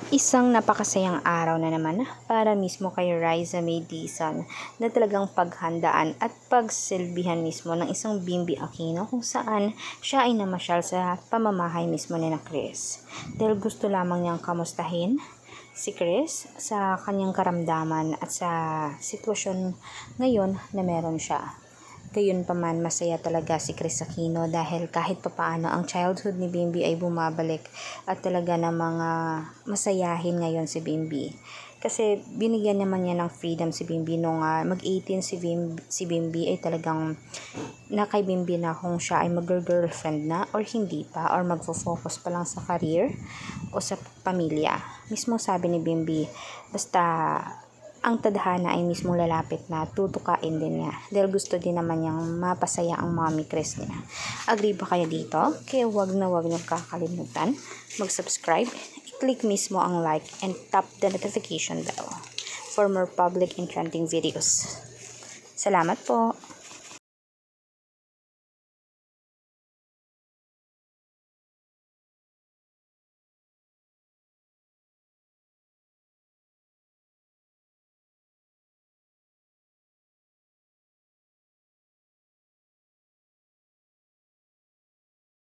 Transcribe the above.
Isang napakasayang araw na naman para mismo kay Riza May Dizon na talagang paghandaan at pagsilbihan mismo ng isang Bimbi Aquino kung saan siya ay namasyal sa pamamahay mismo ni na Chris. Dahil gusto lamang niyang kamustahin si Chris sa kanyang karamdaman at sa sitwasyon ngayon na meron siya. Gayunpaman, masaya talaga si Chris Aquino dahil kahit papaano ang childhood ni Bimbi ay bumabalik at talaga na mga masayahin ngayon si Bimbi. Kasi binigyan naman niya ng freedom si Bimbi nung mag-18 si Bimbi ay talagang na kay Bimbi na kung siya ay mag-girlfriend na or hindi pa or magfo-focus pa lang sa career o sa pamilya. Mismo sabi ni Bimbi, basta ang tadhana ay mismong lalapit na tutukain din niya dahil gusto din naman niyang mapasaya ang mommy Chris niya. Agree ba kayo dito? Kaya wag niyong kakalimutan mag-subscribe, i-click mismo ang like and tap the notification bell for more public and trending videos. Salamat po!